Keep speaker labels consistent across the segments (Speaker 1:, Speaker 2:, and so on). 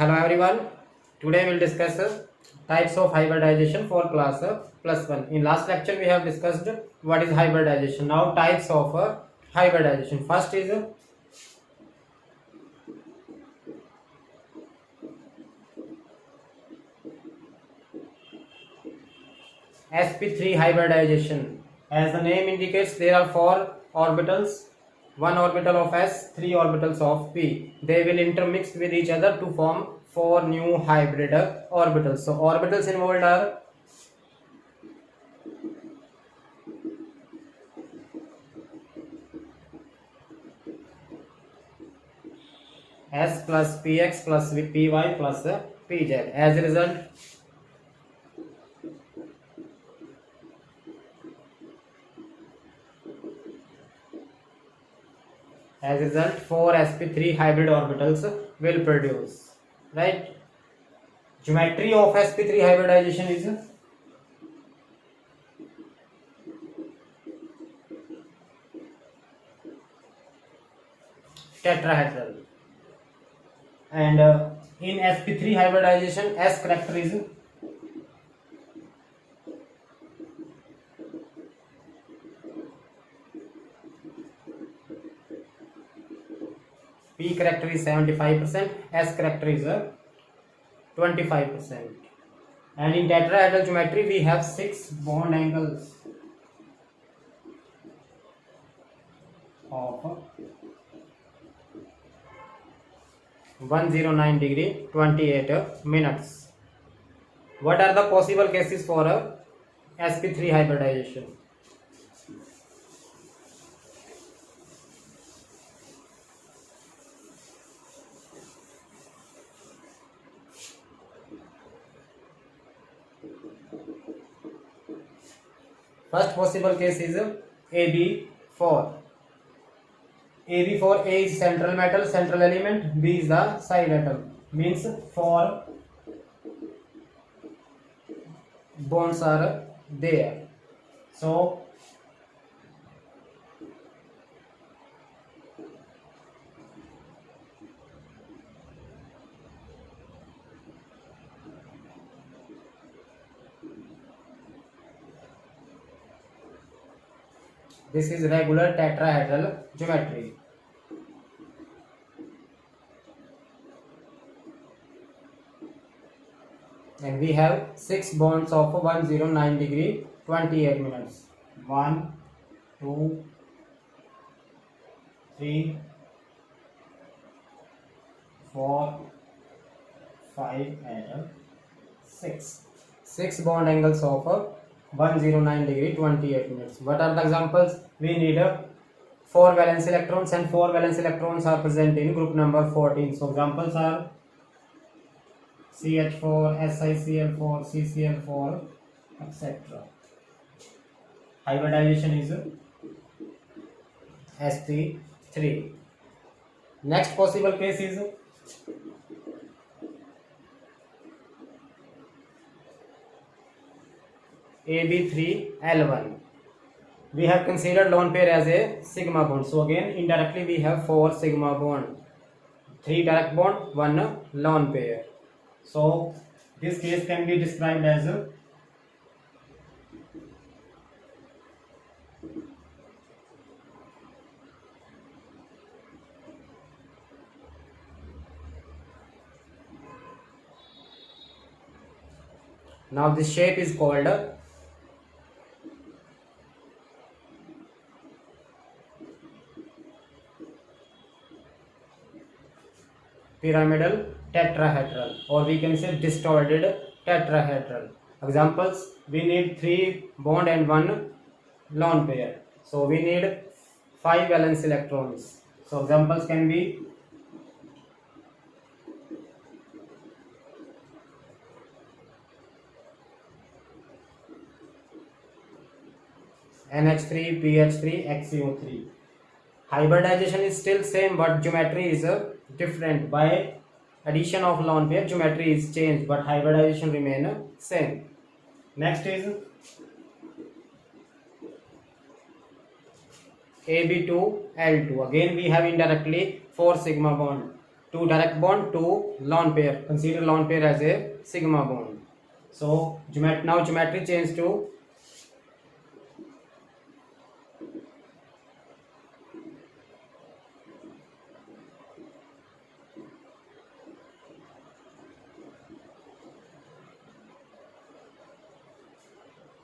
Speaker 1: Hello everyone. Today we'll discuss types of hybridization for class +1. In last lecture we have discussed what is hybridization. Now types of hybridization. First is sp3 hybridization. As the name indicates, there are 4 orbitals, 1 orbital of s, 3 orbitals of p. They will intermix with each other to form 4 new hybrid orbitals. So orbitals involved are s plus px plus py plus pz. As a result, four sp3 hybrid orbitals will produce, right? Geometry of sp3 hybridization is tetrahedral, and in sp3 hybridization s character is p character is 75%, s character is 25%. And in tetrahedral geometry we have 6 bond angles of 109 degree 28 minutes. What are the possible cases for sp3 hybridization? First possible case is AB4. AB4, A is central metal, central element, B is the side atom. Means 4 bonds are there. So this is regular tetrahedral geometry. And we have 6 bonds of 109 degree 28 minutes. 1, 2, 3, 4, 5 and 6. 6 bond angles of 109 degree 28 minutes. What are the examples? We need 4 valence electrons, and 4 valence electrons are present in group number 14. So examples are CH4, SiCl4, CCl4, etc. Hybridization is sp3. Next possible case is AB3L1. We have considered lone pair as a sigma bond. So again, indirectly we have 4 sigma bond, 3 direct bond, 1 lone pair. So this case can be described as now this shape is called pyramidal tetrahedral, or we can say distorted tetrahedral. Examples: we need 3 bond and 1 lone pair, so we need 5 valence electrons. So examples can be NH3, PH3, XCO3. Hybridization is still same, but geometry is different. By addition of lone pair, geometry is changed, but hybridization remain same. Next is AB2L2. Again we have indirectly 4 sigma bond. two direct bond, two lone pair. Consider lone pair as a sigma bond. So now geometry change to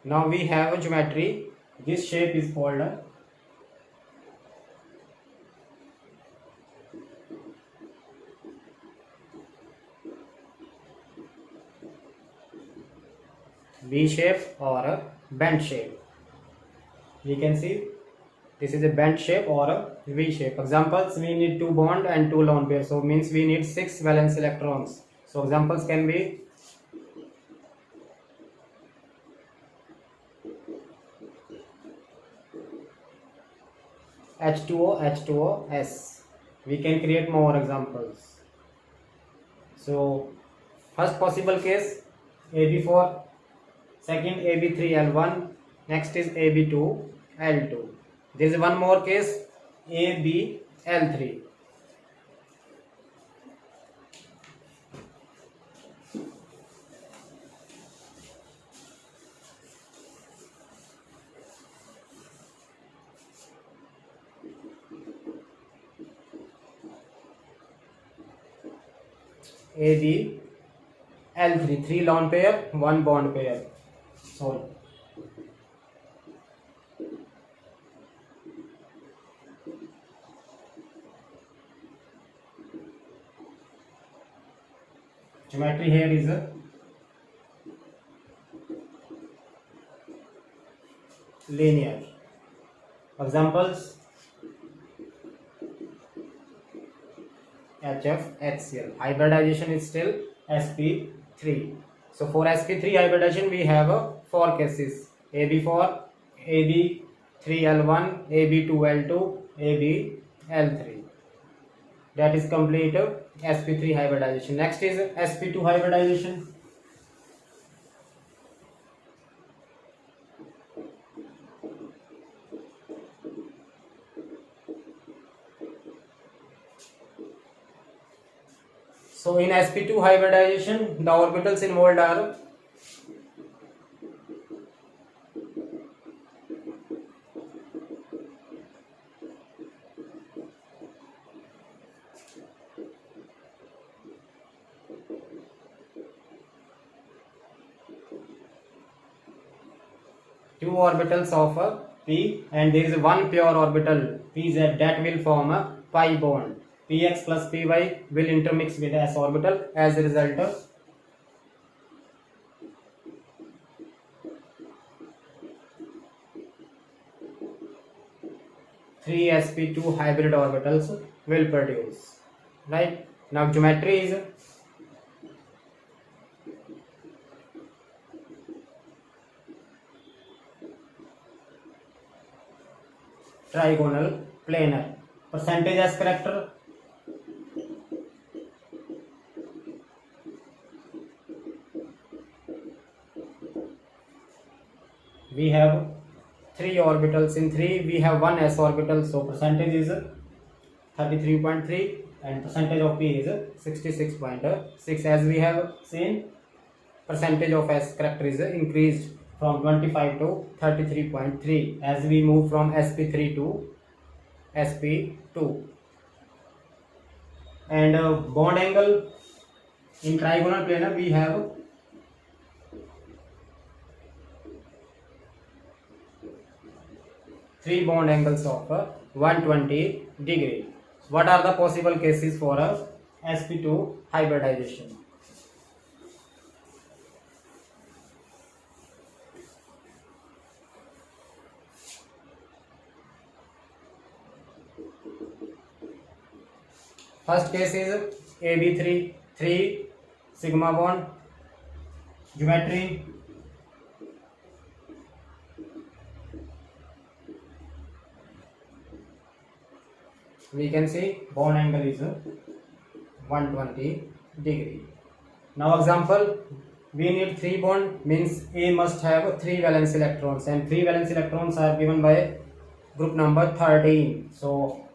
Speaker 1: now we have a geometry. This shape is called a V shape or a bent shape. We can see this is a bent shape or a V shape. Examples, we need two bond and two lone pair. So means we need 6 valence electrons. So examples can be H2O, H2O, S. We can create more examples. So first possible case AB4, second AB3L1, next is AB2L2. There is one more case ABL3. ABL3, 3 lone pair, 1 bond pair. Sorry. Geometry here is a linear. Examples HF, HCl. Hybridization is still sp3. So for sp3 hybridization we have 4 cases: AB4, AB3L1, AB2L2, ABL3. That is complete sp3 hybridization. Next is sp2 hybridization. So in sp2 hybridization, the orbitals involved are two orbitals of p, and there is one pure orbital pz that will form a pi bond. Px plus py will intermix with s orbital. As a result, three sp2 hybrid orbitals will produce. Right now, geometry is trigonal planar. Percentage as character. We have 3 orbitals. In 3 we have 1 s orbital, so percentage is 33.3 and percentage of p is 66.6. As we have seen, percentage of s character is increased from 25 to 33.3 as we move from sp3 to sp2. And bond angle in trigonal planar we have three bond angles of 120 degree. What are the possible cases for sp2 hybridization? First case is AB3, 3 sigma bond. Geometry, we can see bond angle is 120 degree. Now example, we need 3 bond, means A must have 3 valence electrons, and 3 valence electrons are given by group number 13. So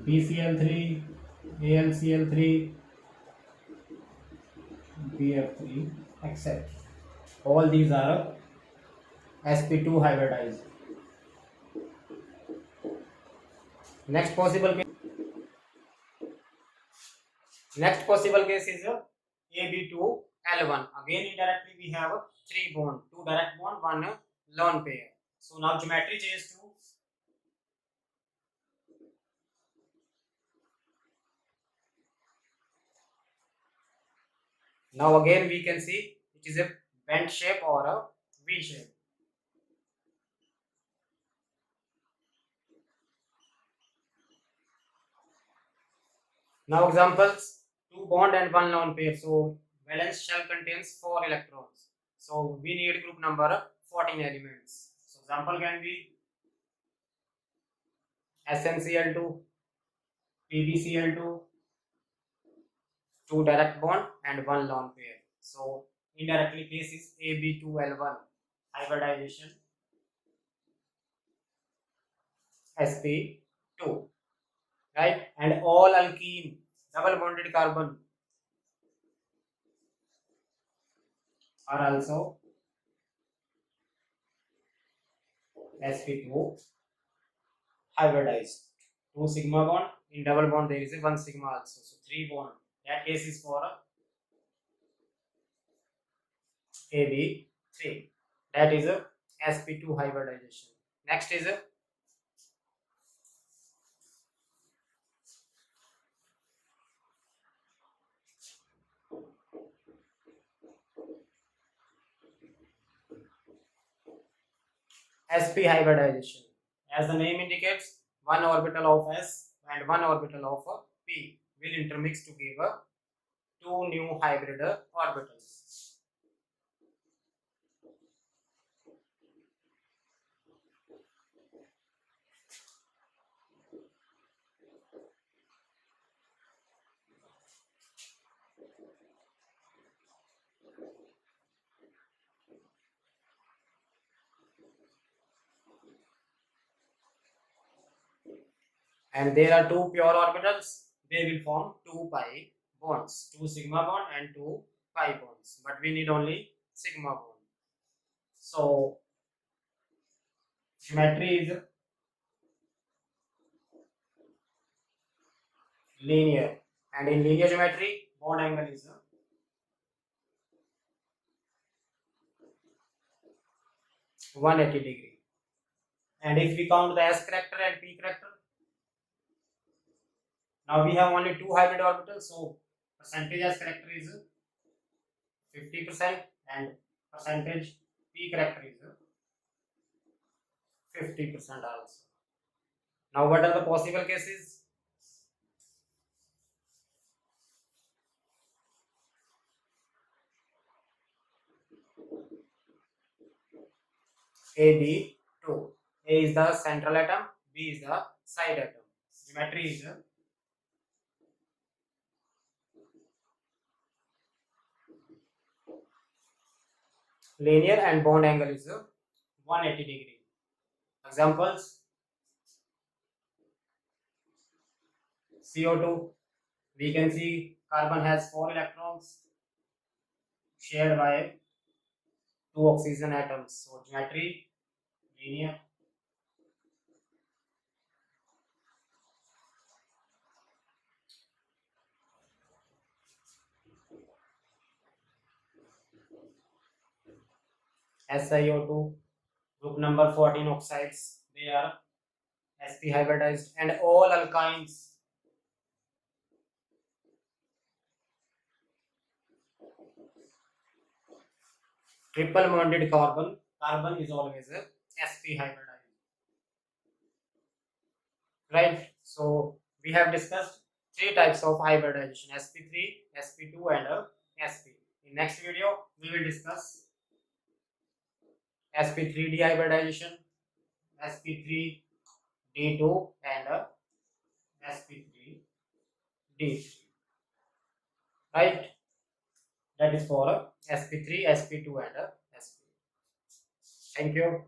Speaker 1: BCl3, AlCl3, BF3, etc. All these are sp2 hybridized. Next possible case is Ab2L1. Again, indirectly we have 3 bond, 2 direct bond, 1 lone pair. So now geometry changes to now again we can see it is a bent shape or a V shape. Now examples, 2 bond and 1 lone pair. So valence shell contains 4 electrons. So we need group number 14 elements. So example can be SnCl2, PbCl2, 2 direct bond and 1 lone pair. So indirectly case is Ab2L1 hybridization sp2, right? And all alkene double bonded carbon are also sp2 hybridized. 2 sigma bond, in double bond there is a 1 sigma also, so 3 bond. That case is for Ab3. That is a sp2 hybridization. Next is a sp hybridization. As the name indicates, one orbital of s and one orbital of p will intermix to give two new hybrid orbitals. And there are two pure orbitals. They will form 2 pi bonds, 2 sigma bond and 2 pi bonds. But we need only sigma bond. So geometry is linear, and in linear geometry, bond angle is 180 degree. And if we count the s character and p character, now we have only 2 hybrid orbitals, so percentage s character is 50% and percentage p character is 50% also. Now what are the possible cases? AB2. A is the central atom, B is the side atom. Geometry is linear and bond angle is 180 degree. Examples: CO2. We can see carbon has 4 electrons shared by 2 oxygen atoms. So geometry linear. SiO2 group number 14 oxides, they are sp hybridized, and all alkynes triple bonded carbon is always a sp hybridized, right? So we have discussed 3 types of hybridization: sp3, sp2 and sp. In next video we will discuss sp3d hybridization, sp3d2 and sp3d3, right? That is for sp3, sp2 and sp. Thank you.